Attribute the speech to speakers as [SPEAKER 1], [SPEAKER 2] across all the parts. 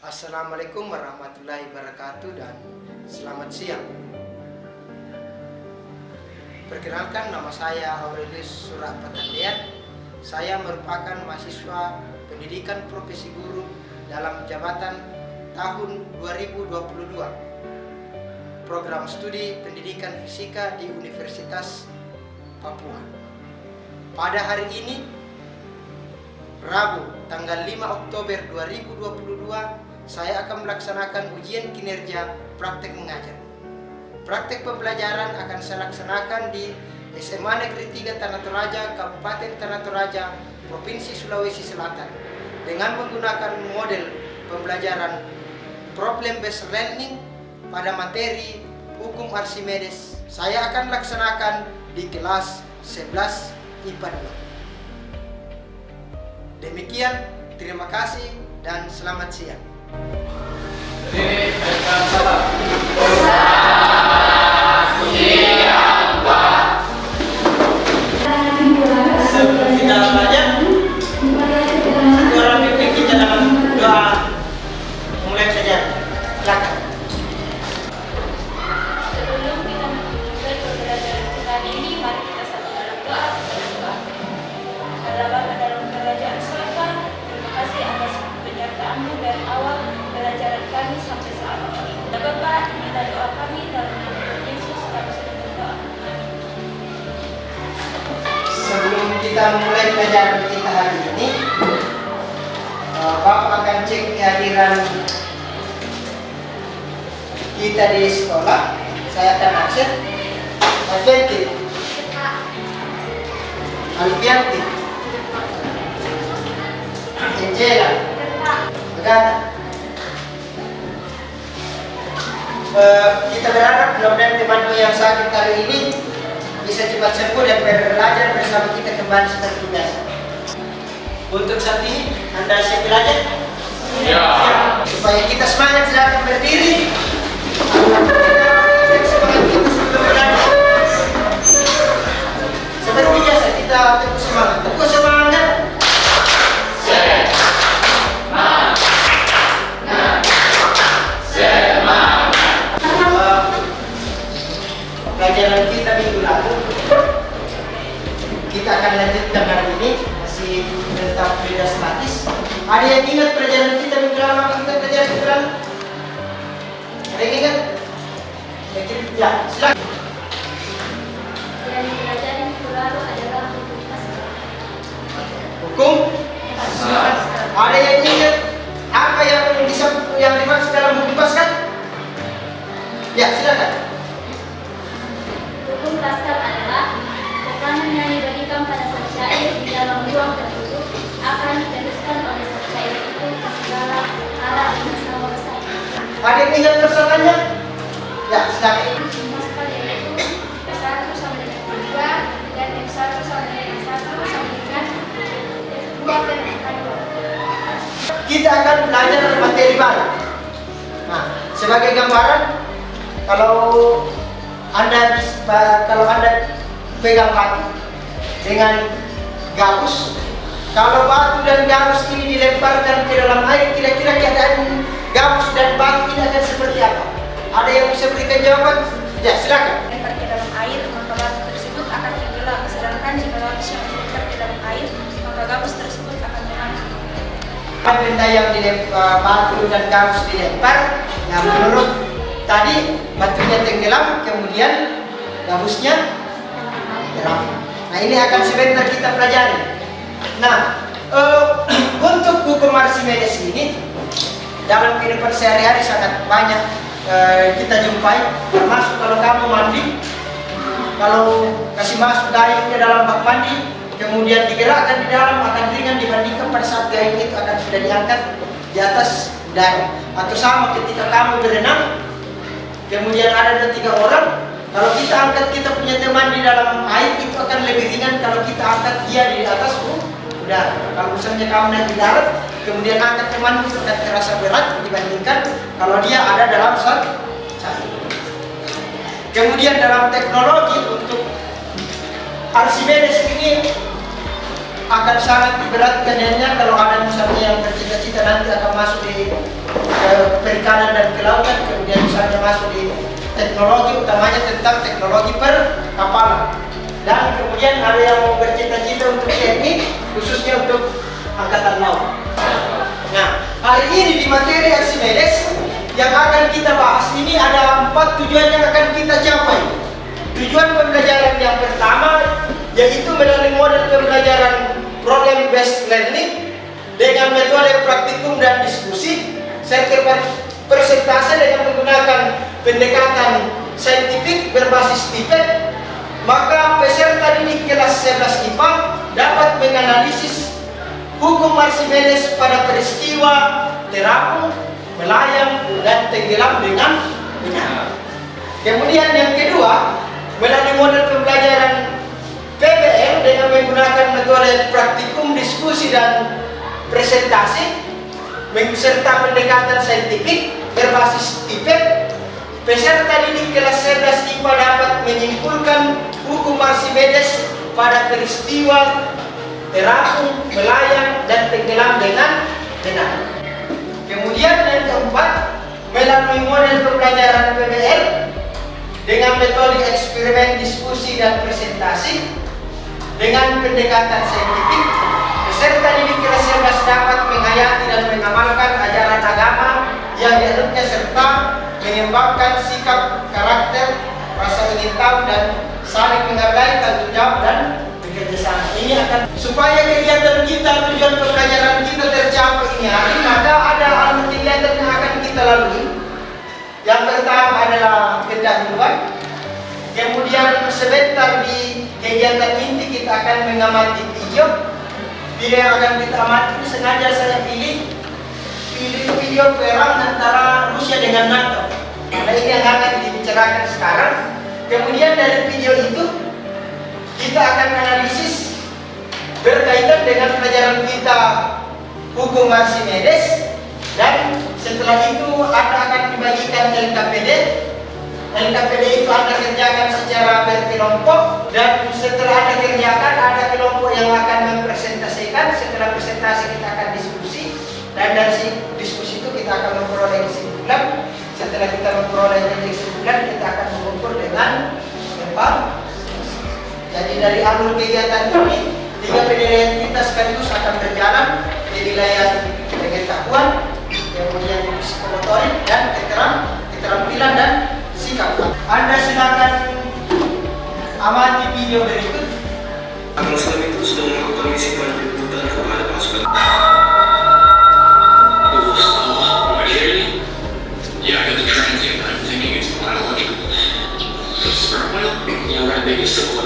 [SPEAKER 1] Assalamualaikum warahmatullahi wabarakatuh dan selamat siang. Perkenalkan, nama saya Aurelius Surat Patandean. Saya merupakan mahasiswa pendidikan profesi guru dalam jabatan tahun 2022 program studi pendidikan fisika di Universitas Papua. Pada hari ini, Rabu, tanggal 5 Oktober 2022, saya akan melaksanakan ujian kinerja praktek mengajar. Praktek pembelajaran akan saya laksanakan di SMA Negeri 3 Tanah Toraja, Kabupaten Tanah Toraja, Provinsi Sulawesi Selatan, dengan menggunakan model pembelajaran problem based learning pada materi hukum Archimedes. Saya akan laksanakan di kelas 11 IPA 2. Demikian, terima kasih dan selamat siang. Sebelum kita belajar, orang pimpin kita dalam doa mulai saja. Silakan.
[SPEAKER 2] Sebelum kita memulai pembelajaran kita ini, mari kita satu dalam doa. Allah Bapa dalam kerajaan surga, terima kasih atas penyertaan-Mu dari awal pembelajaran kami sampai saat ini. Ya Bapa, inilah doa kami dalam nama Yesus, kami sudah berdoa.
[SPEAKER 1] Sebelum kita mulai pelajaran kita hari ini, Bapak akan cek kehadiran kita di sekolah. Saya akan absen. Alfianti, Alfianti, Angela, Agatha. Kita berharap mudah-mudahan teman-teman yang sakit hari ini bisa cepat sembuh dan belajar bersama kita kembali seperti biasa. Untuk saat ini, Anda siap belajar? Ya. Supaya kita semangat, silakan berdiri. Semangat kita sebelum belajar. Seperti biasa, kita tepuk semangat. Tepuk semangat. Pelajaran kita minggu lalu, kita akan lanjutkan hari ini masih tentang beda statis. Ada yang ingat pelajaran kita minggu lalu? Kita pelajaran minggu lalu? Ada yang ingat? Ya, silakan.
[SPEAKER 2] Yang dipelajari minggu lalu adalah hukum Pascal.
[SPEAKER 1] Hukum? Ada yang ingat apa yang dimaksud dalam hukum Pascal? Ya, silakan.
[SPEAKER 2] Hukum Pascal adalah tekanan yang diberikan pada zat cair di dalam ruang tertutup akan diteruskan oleh zat cair itu ke segala arah bersama bersama.
[SPEAKER 1] Ada yang ingat persoalannya? Ya, silakan.
[SPEAKER 2] Hukum Pascal yaitu P1 sama dengan P2 dan F1 sama dengan F1 sama dengan F2 dan F2.
[SPEAKER 1] Kita akan belajar materi baru. Nah, sebagai gambaran, kalau Anda pegang batu dengan gabus, kalau batu dan gabus ini dilemparkan ke dalam air, kira-kira keadaan gabus dan batu ini akan seperti apa? Ada yang bisa berikan jawaban? Ya, silakan.
[SPEAKER 2] Lempar ke dalam air, maka batu tersebut akan tenggelam. Sedangkan jika gabus yang dilempar ke dalam air, maka gabus tersebut akan menghangat.
[SPEAKER 1] Benda yang dilempar, batu dan gabus dilempar, yang menurut tadi batunya tenggelam, kemudian gabusnya tenggelam. Nah, ini akan sebentar kita pelajari. Nah, untuk hukum Archimedes ini dalam kehidupan sehari-hari sangat banyak kita jumpai, termasuk kalau kamu mandi, kalau kasih masuk gayung ke dalam bak mandi, kemudian digerakkan di dalam, akan ringan dibandingkan pada saat gayung itu akan sudah diangkat di atas udara. Atau sama ketika kamu berenang, kemudian ada 3 orang, kalau kita angkat kita punya teman di dalam air, itu akan lebih ringan kalau kita angkat dia di atas udara. Kalau misalnya kamu naik di darat, kemudian angkat teman itu akan terasa berat dibandingkan kalau dia ada dalam zat cair. Kemudian dalam teknologi untuk Archimedes ini akan sangat diberatkannya kalau ada misalnya yang bercita-cita nanti akan masuk di ke lautan, kemudian misalnya masuk di teknologi, utamanya tentang teknologi perkapalan. Dan kemudian ada yang mau bercita-cita untuk TNI, khususnya untuk Angkatan Laut. Nah, hari ini di materi Archimedes yang akan kita bahas ini ada 4 tujuan yang akan kita capai. Tujuan pembelajaran yang pertama yaitu melalui model pembelajaran problem based learning dengan metode praktikum dan diskusi serta presentase dengan menggunakan pendekatan saintifik berbasis tipet. Maka peserta didik kelas 11 IPA dapat menganalisis hukum Archimedes pada peristiwa terapung, melayang, dan tenggelam dengan benar. Kemudian yang kedua, melalui model pembelajaran PBL dengan menggunakan metode praktikum, diskusi, dan presentasi serta pendekatan saintifik berbasis tipet, peserta didik kelas 11 IPA dapat menyimpulkan hukum Archimedes pada peristiwa terapung, melayang, dan tenggelam dengan benar. Kemudian yang keempat, melalui model pembelajaran PBL dengan metode eksperimen, diskusi, dan presentasi dengan pendekatan saintifik, peserta didik kelas 11 dapat menghayati dan mengamalkan ajaran agama yang dianutnya serta mengembangkan sikap, karakter, rasa ingin tahu, dan saling menghargai, tanggung jawab, dan bekerja sama. Ini akan supaya kegiatan kita, tujuan pembelajaran kita tercapai ini hari, maka ada alur kegiatan yang akan kita lalui. Yang pertama adalah pendahuluan. Kemudian sebentar di kegiatan inti kita akan mengamati video. Video yang akan kita amati sengaja saya pilih video perang antara Rusia dengan NATO. Nah, ini yang akan dibicarakan sekarang. Kemudian dari video itu kita akan analisis berkaitan dengan pelajaran kita hukum Archimedes, dan setelah itu akan dibagikan LKPD. LKPD itu Anda kerjakan secara berkelompok, dan setelah Anda kerjakan ada kelompok yang akan mempresentasikan. Setelah presentasi kita akan diskusi, dan dari diskusi itu kita akan memperoleh kesimpulan. Setelah kita memperoleh kesimpulan, kita akan mengukur dengan evaluasi. Jadi dari alur kegiatan ini, 3 penilaian kita sekaligus akan berjalan: penilaian pengetahuan, kemudian psikomotorik, dan keterampilan dan sikap. Anda silakan amati video berikut.
[SPEAKER 3] Kapal selam itu sudah melakukan misi penjemputan kepada pasukan.
[SPEAKER 4] Yeah, I got the transient, but I'm thinking it's biological. The sperm whale? Yeah, right, maybe simple.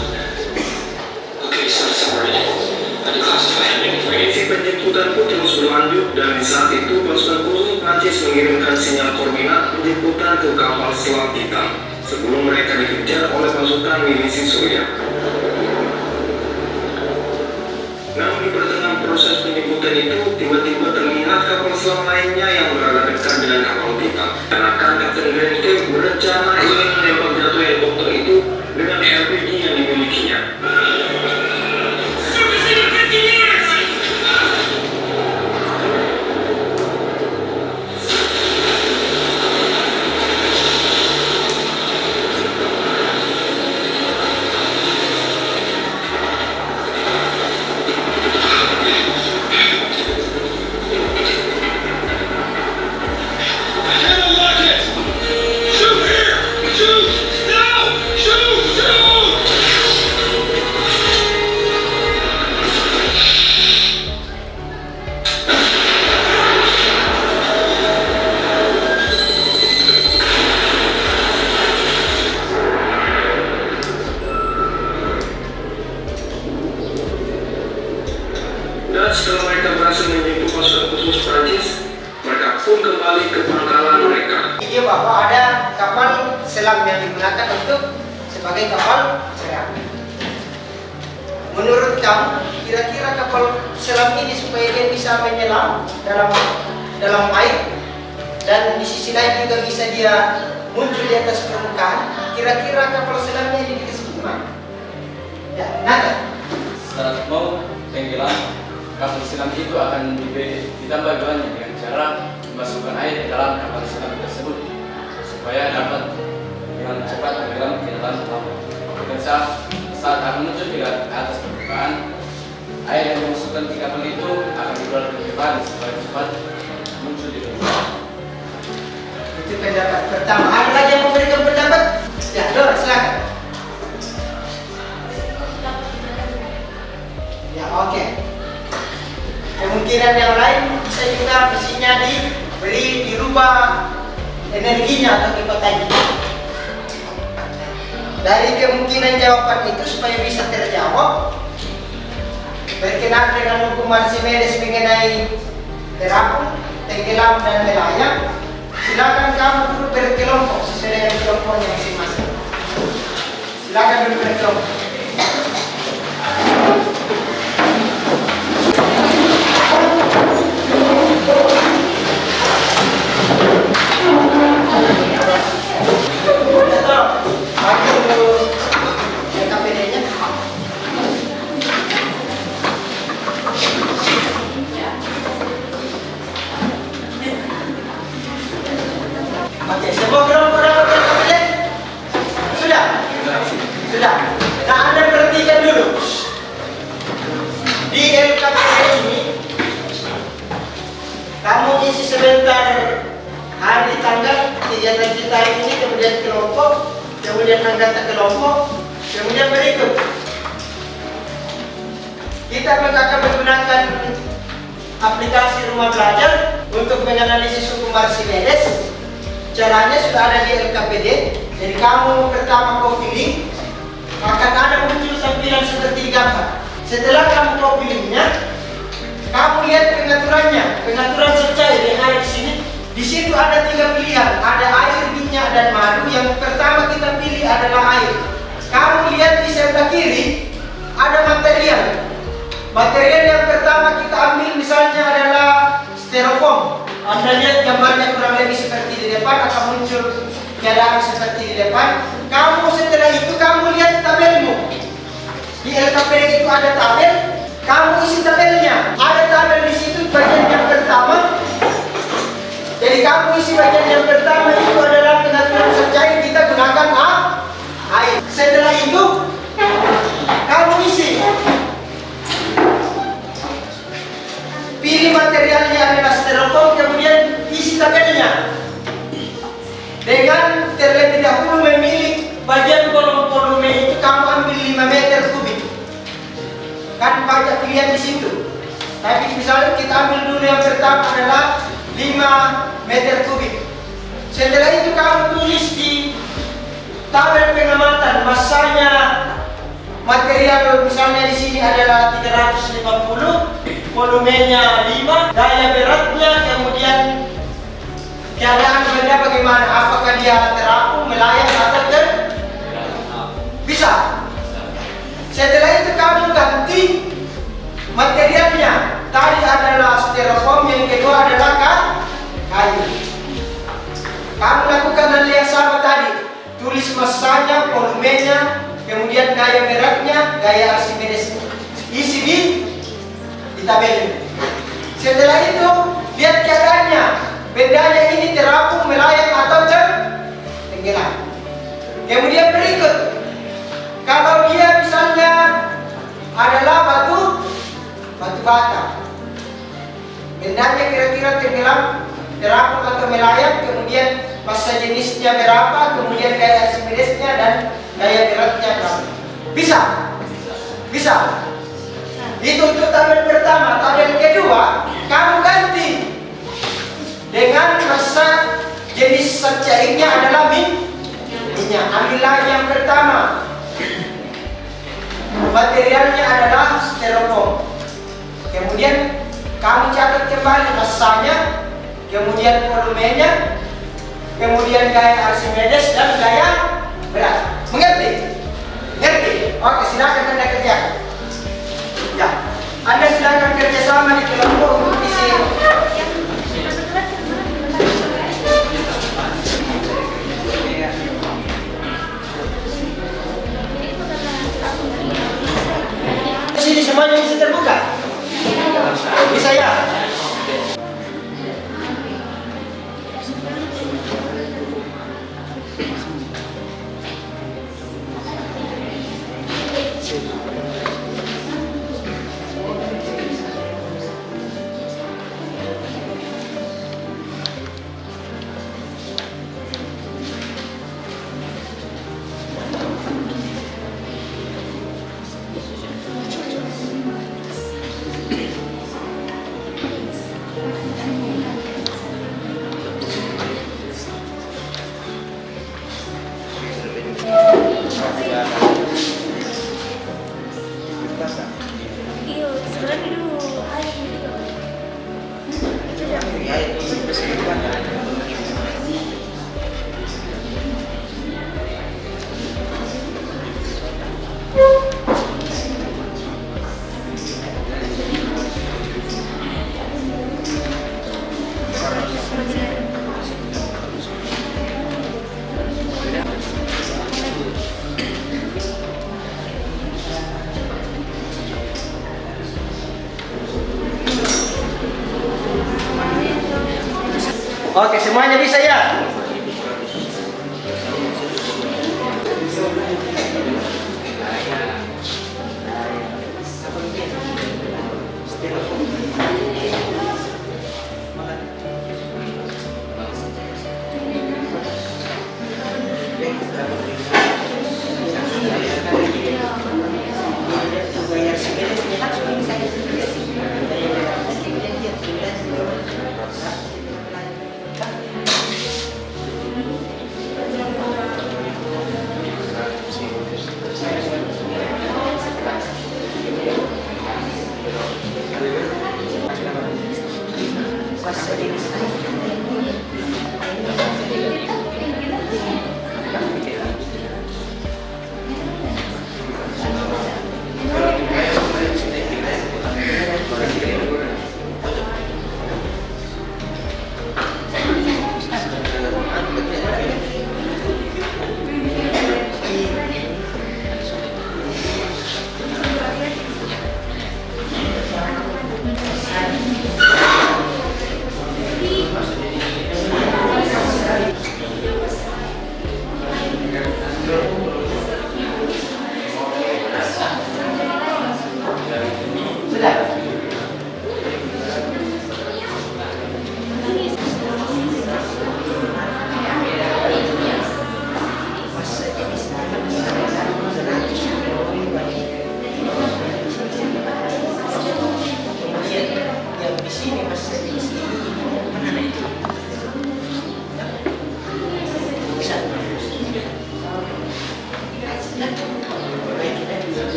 [SPEAKER 4] Okay, so separated. Ada classified anyway.
[SPEAKER 3] Misi penjemputan pun terus berlanjut, dan di saat itu pasukan khusus Prancis mengirimkan sinyal koordinat penjemputan ke kapal selam Titan sebelum mereka dikejar oleh pasukan milisi Surya. Namun di pertengahan proses penjemputan itu, tiba-tiba terlihat kapal selam lainnya yang berada dekat dengan kapal Titan. Karena Kapten Grant berencana ingin menembak jatuh helikopter itu dengan RPG yang dimilikinya. Dan setelah mereka berhasil menjemput pasukan khusus Prancis, mereka pun kembali ke pangkalan mereka.
[SPEAKER 1] Video bahwa ada kapal selam yang digunakan untuk sebagai kapal selam. Menurut kamu, kira-kira kapal selam ini supaya dia bisa menyelam dalam air, dan di sisi lain juga bisa dia muncul di atas permukaan, kira-kira kapal selamnya ini dikasih gimana? Ya, Nathan.
[SPEAKER 5] Saat mau tenggelam, kapal selam itu akan ditambah bahannya dengan cara memasukkan air ke dalam kapal selam tersebut. supaya dapat dengan cepat tenggelam ke dalam laut. Dan saat akan muncul di atas permukaan, air yang dimasukkan ke kapal itu akan dikeluarkan kembali supaya cepat muncul di permukaan.
[SPEAKER 1] Itu pendapat pertama. Ada lagi yang memberikan pendapat? Ya, Dor, silakan. Ya, oke. Kemungkinan yang lain bisa juga mesinnya dirubah energinya atau kekuatannya. Dari kemungkinan jawaban itu supaya bisa terjawab berkenaan dengan hukum Archimedes mengenai terapung, tenggelam dan melayang, silakan kamu duduk berkelompok sesuai dengan kelompoknya masing-masing. Silakan duduk berkelompok. Oke, semua kelompok dapat LKPD? Sudah? Sudah. Nah, Anda perhatikan dulu. Di LKPD ini, kamu isi sebentar hari tanggal kegiatan kita ini, kemudian kelompok, kemudian anggota kelompok, kemudian berikut. Kita akan menggunakan aplikasi rumah belajar untuk menganalisis hukum Archimedes. Caranya sudah ada di LKPD. Jadi kamu pertama kau pilih, akan ada muncul tampilan seperti gambar. Setelah kamu kau pilihnya, kamu lihat pengaturannya, pengaturan secair yang ada di sini. Di situ ada 3 pilihan, ada air, minyak, dan madu. Yang pertama kita pilih adalah air. Kamu lihat di sebelah kiri ada material. Material yang pertama kita ambil misalnya adalah styrofoam. Anda lihat gambarnya kurang lebih seperti di depan, akan muncul keadaan seperti di depan. Kamu setelah itu kamu lihat tabelmu. Di LKPD itu ada tabel, kamu isi tabelnya. Ada tabel di situ bagian yang pertama. Jadi kamu isi bagian yang pertama itu adalah pengaturan secair, kita gunakan air. Setelah itu kamu isi. Pilih materialnya adalah styrofoam, kemudian isi tabelnya. Dengan terlebih dahulu memilih bagian kolom volume itu, kamu ambil 5 meter kubik. Kan banyak pilihan di situ. Tapi misalnya kita ambil dulu yang pertama adalah 5 meter kubik. Setelah itu kamu tulis di tabel pengamatan masanya material, misalnya di sini adalah 350. Volumenya 5, daya beratnya, kemudian keadaan benda bagaimana, apakah dia terapung, melayang atau bisa. Setelah itu kamu ganti materialnya. Tadi adalah styrofoam, yang kedua adalah kayu. Kamu lakukan hal yang sama tadi. Tulis masanya, volumenya, kemudian daya beratnya, daya Archimedes. Isi di tabel. Setelah itu lihat keadaannya, bendanya ini terapung, melayang atau tenggelam. Kemudian berikut, kalau dia misalnya adalah batu bata, bendanya kira-kira tenggelam, terapung atau melayang, kemudian massa jenisnya berapa, kemudian daya Archimedesnya dan daya beratnya berapa. Bisa. Itu untuk tabel pertama. Tabel kedua, kamu ganti dengan massa jenis cairnya adalah minyak. Ambil lagi yang pertama, materialnya adalah styrofoam. Kemudian kamu catat kembali massanya, kemudian volumenya, kemudian gaya Archimedes dan gaya berat. Mengerti? Oke, silakan Anda kerjakan. Ya, Anda silakan kerjasama di kelompok untuk isi. Sini semuanya bisa terbuka. Bisa ya? Oke, semuanya bisa ya?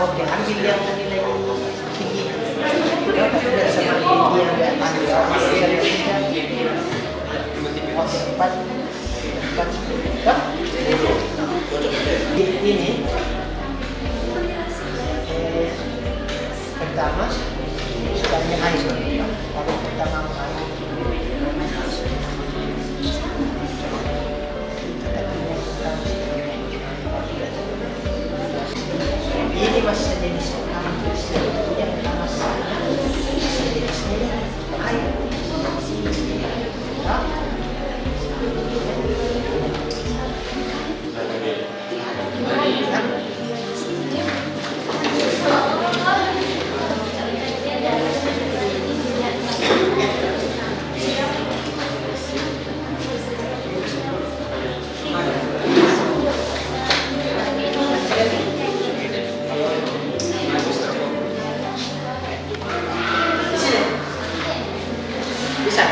[SPEAKER 1] Oke, ambil yang nilai tinggi. Biar sama dia nggak tanggal. Oke, 4. Ini pertama sukanya air. Kalau pertama air. Ini masih jenis yang pertama jenisnya air. Bisa.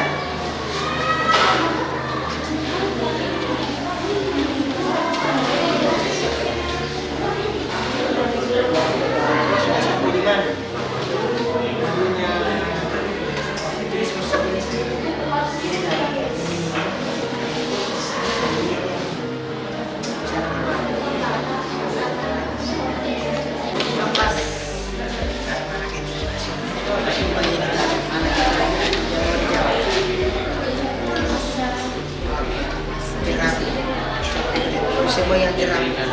[SPEAKER 1] Semua yang terang ini kan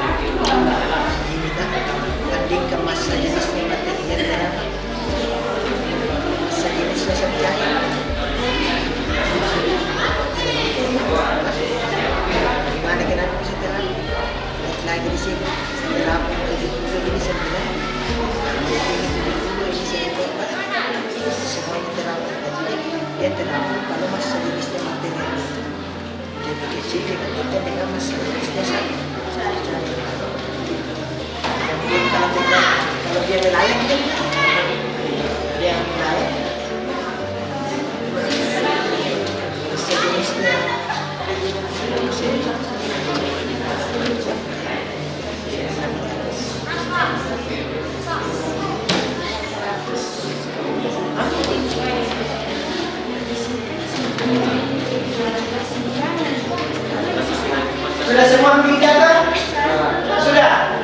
[SPEAKER 1] bandingkan masa jenisnya material dengan masa jenisnya senjata. Gimana kenapa bisa terang? Lihat lagi di sini terang 70 ini 9, ini 74, semuanya terang. Dia terang kalau masa jenisnya material. Jadi kecil dengan masa jenisnya sama. Kemudian kalau dia nelayan kan, dia nelayan masa jenisnya sudah semua ambil data? Sudah?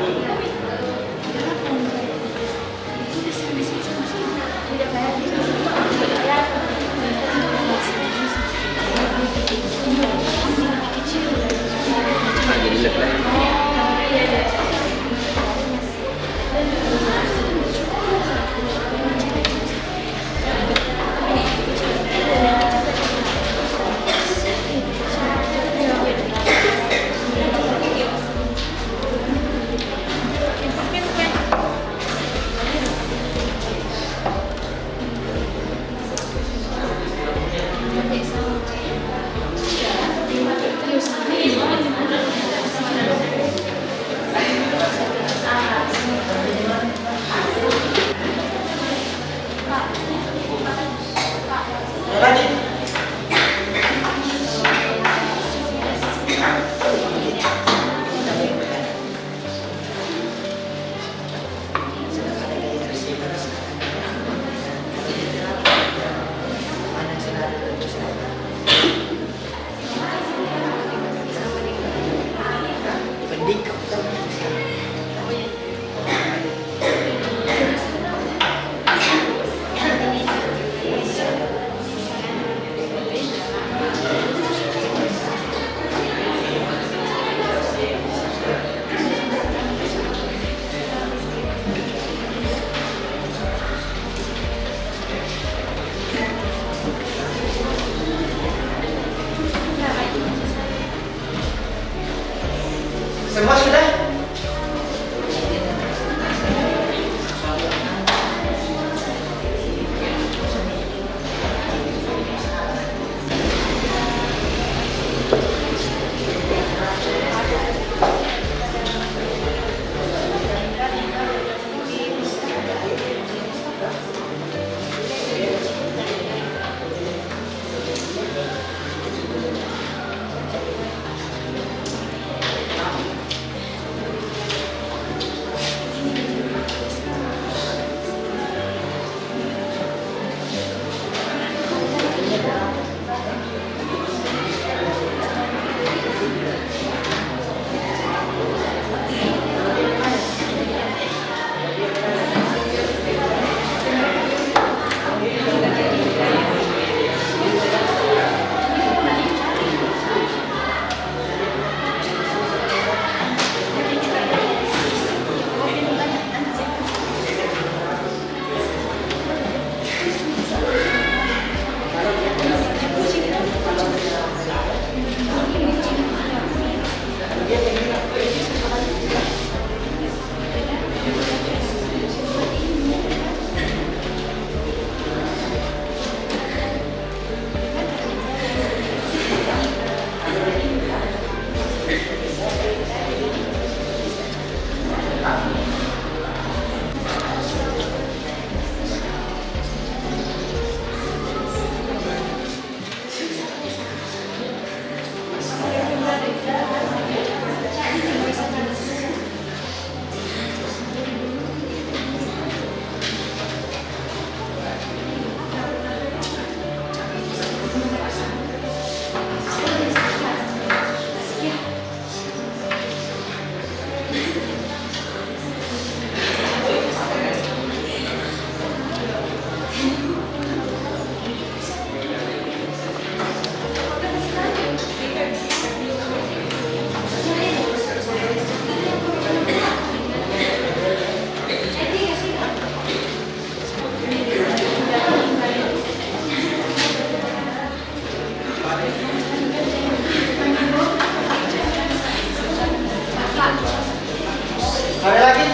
[SPEAKER 1] Boleh lagi?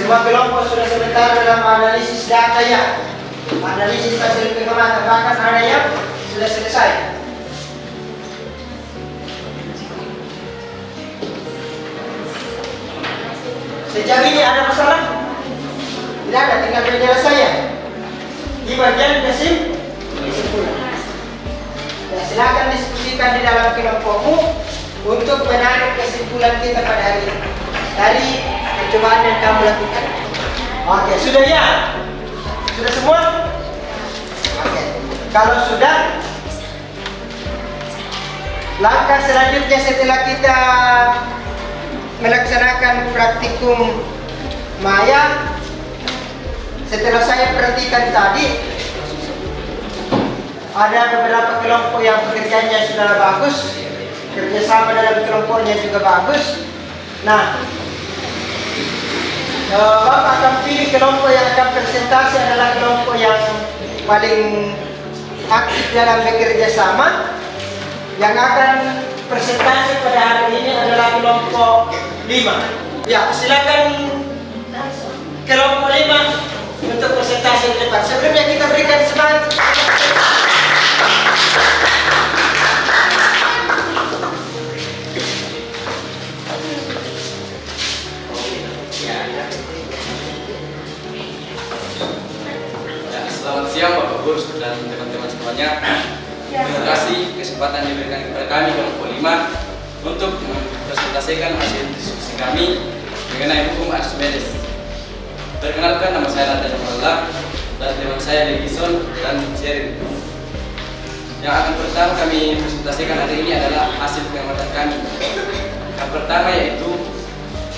[SPEAKER 1] Semua kelompok sudah sebentar dalam analisis data ya. Analisis hasil pengamatan, bahkan ada yang sudah selesai. Sejauh ini ada masalah? Tidak ada, tinggal berjalan saya. Di bagian kesimpulan. Ya, silakan diskusikan di dalam kelompokmu untuk menarik kesimpulan kita pada hari ini dari percobaan yang kamu lakukan. Oke, sudah ya? Sudah semua? Oke, kalau sudah, langkah selanjutnya setelah kita melaksanakan praktikum maya, setelah saya perhatikan tadi, ada beberapa kelompok yang pekerjaannya sudah bagus, kerjasama dalam kelompoknya juga bagus. Nah, Bapak akan pilih kelompok yang akan presentasi adalah kelompok yang paling aktif dalam bekerja sama. Yang akan presentasi pada hari ini adalah kelompok 5. Ya, silakan kelompok 5 untuk presentasi di depan. Sebelumnya kita berikan semangat.
[SPEAKER 5] Selamat siang Bapak Guru dan teman-teman semuanya. Terima kasih kesempatan diberikan kepada kami kelompok 5 untuk mempresentasikan hasil diskusi kami mengenai hukum Archimedes. Perkenalkan, nama saya Raden Mullah dan teman saya Legison dan Sherin. Yang akan pertama kami presentasikan hari ini adalah hasil pengamatan kami. Yang pertama yaitu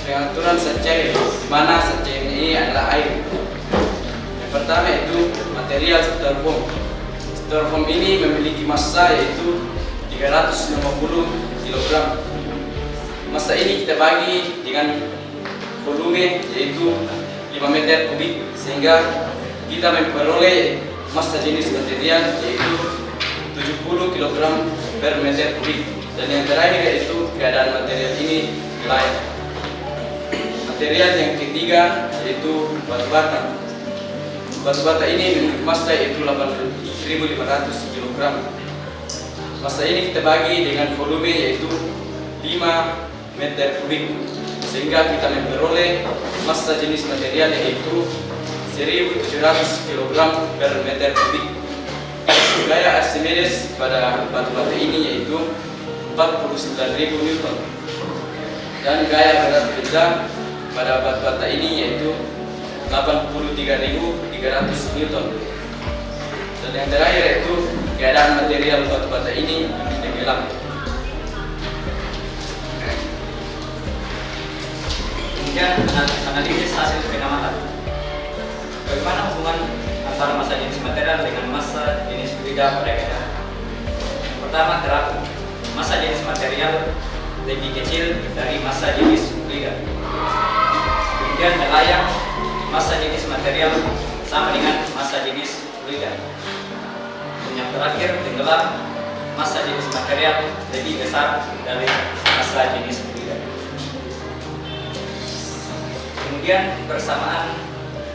[SPEAKER 5] pengaturan zat cair, di mana zat cair ini adalah air. Yang pertama itu material styrofoam. Styrofoam ini memiliki massa yaitu 350 kg. Massa ini kita bagi dengan volume yaitu 5 meter kubik, sehingga kita memperoleh massa jenis material yaitu 70 kg per meter kubik. Dan yang terakhir yaitu keadaan material ini lain. Material yang ketiga yaitu batu bata. Batu bata ini memiliki massa yaitu 8.500 kg. Massa ini kita bagi dengan volume yaitu 5 meter kubik, sehingga kita memperoleh massa jenis material yaitu 1.700 kg per meter kubik. Gaya Archimedes pada batu bata ini yaitu 49.000 Newton, dan gaya berat benda pada batu bata ini yaitu 83.300 Newton. Dan yang terakhir yaitu keadaan material batu bata ini tenggelam.
[SPEAKER 6] Kemudian analisis hasil pengamatan. Bagaimana hubungan antara massa jenis material dengan massa jenis fluida pada keadaan? Pertama, terapi. Massa jenis material lebih kecil dari massa jenis fluida. Kemudian melayang, massa jenis material sama dengan massa jenis fluida. Dan yang terakhir, tenggelam, massa jenis material lebih besar dari massa jenis fluida. Kemudian persamaan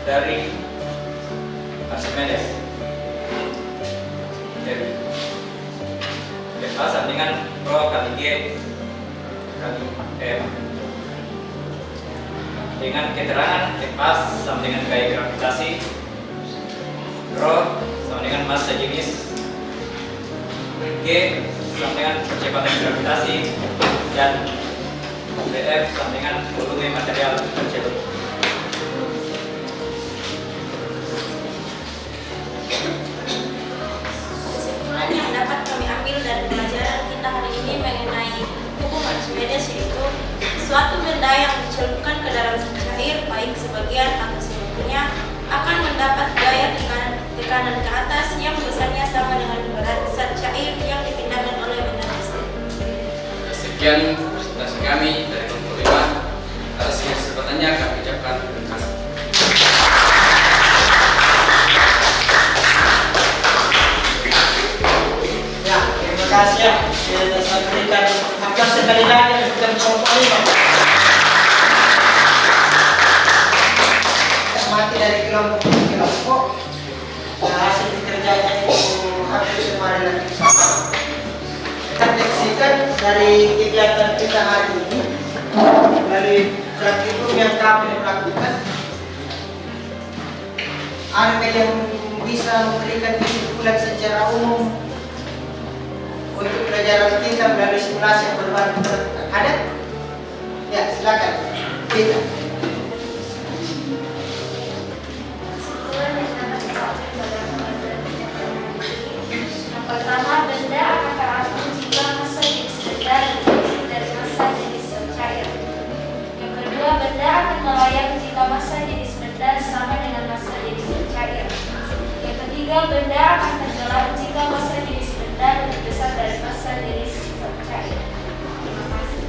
[SPEAKER 6] dari Archimedes. Sama dengan Rho kali G kali M. dengan keterangan F sama dengan gaya gravitasi, Rho sama dengan massa jenis, G sama dengan percepatan gravitasi, dan Bf sama dengan volume material tersebut.
[SPEAKER 2] Kesimpulan yang dapat kami ambil dari pelajaran kita hari ini mengenai hukum Archimedes yaitu suatu benda yang dicelupkan ke dalam cair baik sebagian atau seluruhnya akan mendapat gaya tekanan ke atas yang besarnya sama dengan berat zat cair yang dipindahkan oleh benda tersebut.
[SPEAKER 5] Sekian presentasi kami dari kelompok 5. Atas kesempatannya kami ucapkan terima kasih.
[SPEAKER 1] Ya, terima kasih ya. Saya sampaikan atas sekali lagi untuk kelompok 5. Mati dari kelompok hasil kerjanya itu hampir semua relatif sama. Kita refleksikan dari kegiatan kita hari ini, dari praktikum yang kami lakukan, ada yang bisa memberikan kesimpulan secara umum untuk pelajaran kita melalui simulasi yang berbahan ada? Ya, silakan kita.
[SPEAKER 2] Yang pertama, benda akan teratur jika massa jenis benda lebih kecil dari massa jenis cair. Yang kedua, benda akan melayang jika massa jenis benda sama dengan massa jenis cair. Yang ketiga, benda akan tenggelam jika massa jenis benda lebih besar dari massa jenis cair. Terima kasih.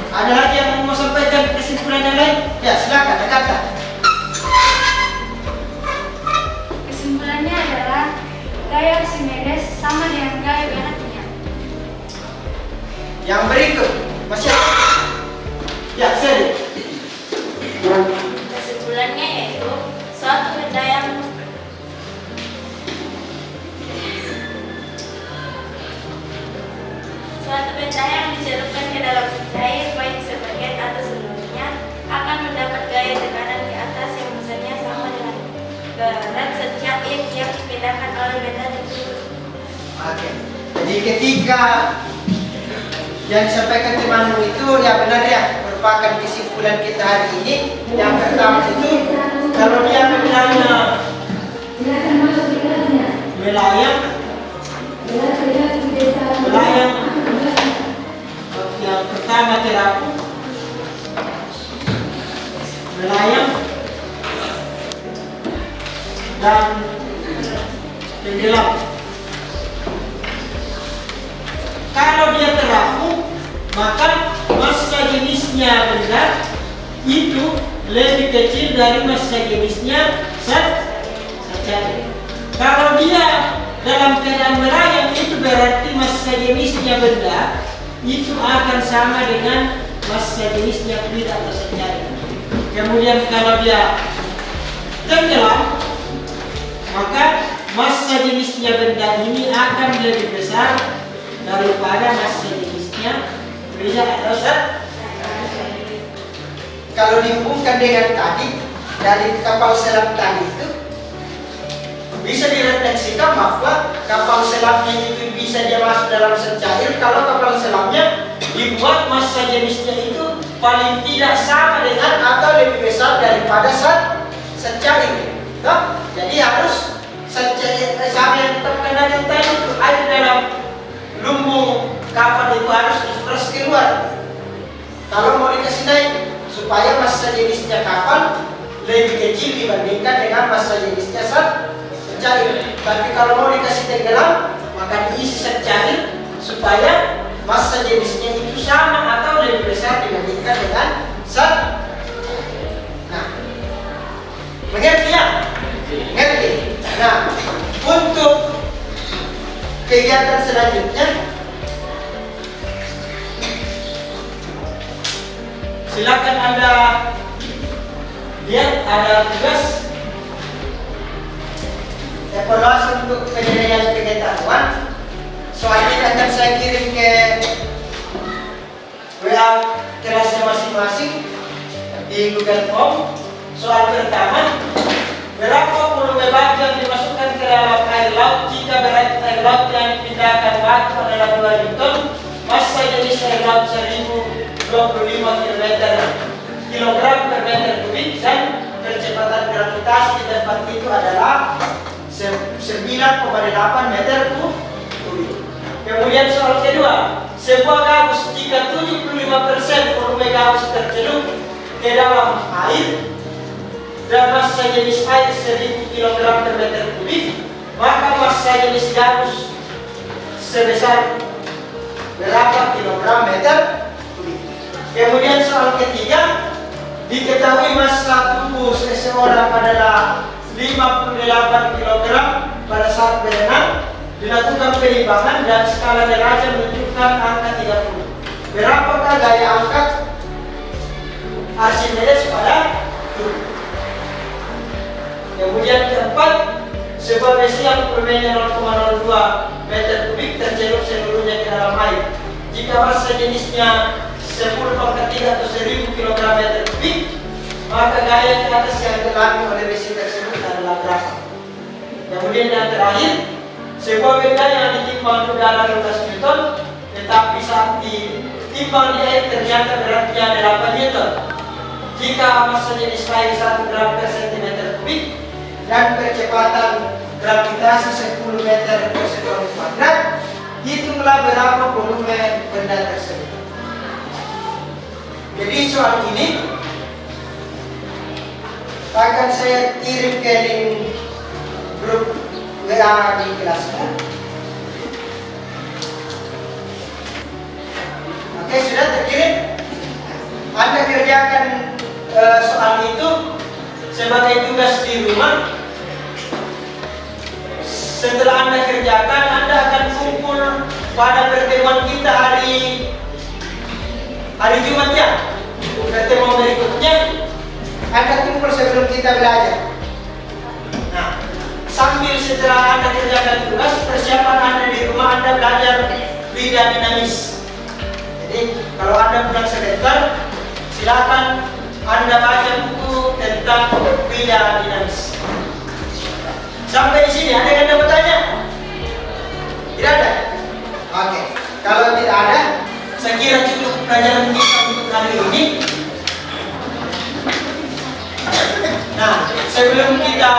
[SPEAKER 1] Ada lagi yang mau sampaikan kesimpulan yang lain? Ya, silakan, kata.
[SPEAKER 2] Kesimpulannya adalah gaya Archimedes sama dengan gaya Benatnya.
[SPEAKER 1] Yang berikut, masih ada? Ya, seri.
[SPEAKER 2] Kesimpulannya yaitu suatu benda yang dicelupkan ke dalam cair baik sebagian atau seluruhnya akan mendapat gaya tekanan ke atas yang besarnya sama dengan berat zat cair yang dipindahkan oleh benda tersebut.
[SPEAKER 1] Oke. Jadi ketika yang disampaikan temanmu itu ya benar ya, merupakan kesimpulan kita hari ini. Yang pertama itu kalau dia bendanya melayang, yang pertama terapu melayang dan tenggelam. Kalau dia terapung, maka massa jenisnya benda itu lebih kecil dari massa jenisnya cair. Kalau dia dalam keadaan melayang, itu berarti massa jenisnya benda itu akan sama dengan massa jenisnya fluid atau cair. Kemudian kalau dia tenggelam, maka massa jenisnya benda ini akan lebih besar daripada massa jenisnya fluid atau cair. Kalau dihubungkan dengan tadi dari kapal selam tadi itu bisa direfleksikan bahwa kapal selamnya itu bisa dia masuk dalam cair kalau kapal selamnya dibuat massa jenisnya itu paling tidak sama dengan atau lebih besar daripada cair. Jadi harus sama yang terkena yang tadi itu air dalam lumbung kapal itu harus terus keluar. Kalau mau dikasih naik supaya massa jenisnya kapal lebih kecil dibandingkan dengan massa jenisnya cair. Tapi kalau mau dikasih tenggelam, maka diisi cair supaya massa jenisnya itu sama atau lebih besar dibandingkan dengan cair. Nah, mengerti ya? Mengerti. Nah, untuk kegiatan selanjutnya, silakan Anda lihat ada tugas evaluasi untuk penilaian pengetahuan. Soalnya akan saya kirim ke WA kelasnya masing-masing di Google Form. Soal pertama, berapa volume batu yang dimasukkan ke dalam air laut jika berat air laut yang dipindahkan batu adalah 2 Newton, massa jenis air laut 1025 kilogram per meter kubik, dan kecepatan gravitasi di tempat itu adalah 9,8 meter kubik. Kemudian soal kedua, sebuah gabus jika 75% volume gabus tercelup ke dalam air dan massa jenis air 1000 kg per meter kubik, maka massa jenis gabus sebesar berapa kilogram meter kubik. Kemudian soal ketiga, diketahui massa tubuh seseorang adalah 58 kg pada saat berenang, dilakukan penyimbangan dan skala derajat menunjukkan angka 30. Berapakah daya angkat Archimedes pada tubuh? Kemudian keempat, sebuah besi yang volumenya 0,02 meter kubik tercelup seluruhnya ke dalam air. Jika massa jenisnya 10/3 atau 1000 kg meter kubik, maka gaya ke atas yang dialami oleh besi tersebut adalah berapa? Kemudian yang terakhir, sebuah benda yang ditimbang udara 12 Newton, tetapi saat ditimbang di air ternyata beratnya 8 Newton. Jika massa jenis air 1 gram per cm kubik dan percepatan gravitasi 10 meter per sekon kuadrat, hitunglah berapa volume benda tersebut. Jadi soal ini akan saya kirim ke link grup WA di kelasnya. Oke, sudah terkirim. Anda kerjakan soal itu sebagai tugas di rumah. Setelah Anda kerjakan, Anda akan kumpul pada pertemuan kita hari Jumat ya. Pertemuan berikutnya Anda kumpul sebelum kita belajar. Nah, sambil setelah Anda kerjakan tugas, persiapan Anda di rumah, Anda belajar bida dinamis. Jadi kalau Anda pulang sebentar, silakan Anda baca buku tentang bida dinamis. Sampai di sini ada yang Anda bertanya? Tidak ada? Oke. Kalau tidak ada, saya kira cukup pelajaran kita untuk hari ini. Nah, sebelum kita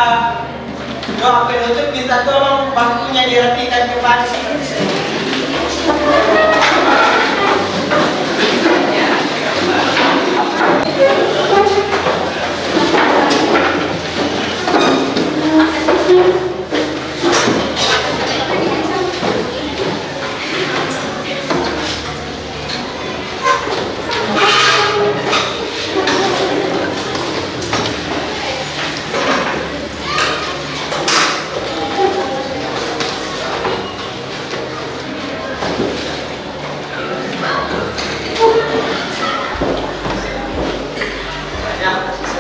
[SPEAKER 1] doa penutup, minta tolong bangkunya dirapikan kembali seperti saya.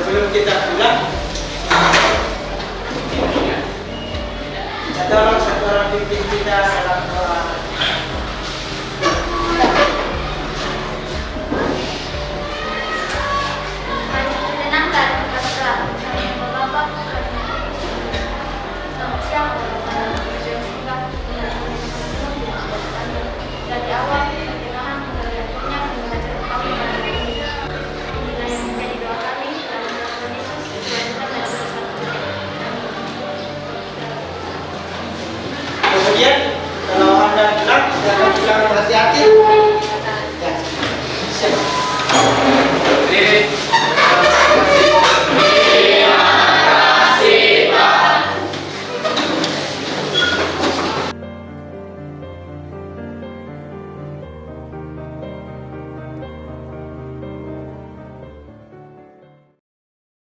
[SPEAKER 1] Sebelum kita pulang, tolong satu orang pimpin kita dalam doa.
[SPEAKER 2] Mari menenangkan kata-kata Bapak. Selamat siang, dari awal pertengahan hingga akhirnya mengajar kami inilah yang menjadi doa kami dalam nama Tuhan Yesus Kristus dan
[SPEAKER 1] Kemudian kalau Anda bilang, jangan bilang hati-hati.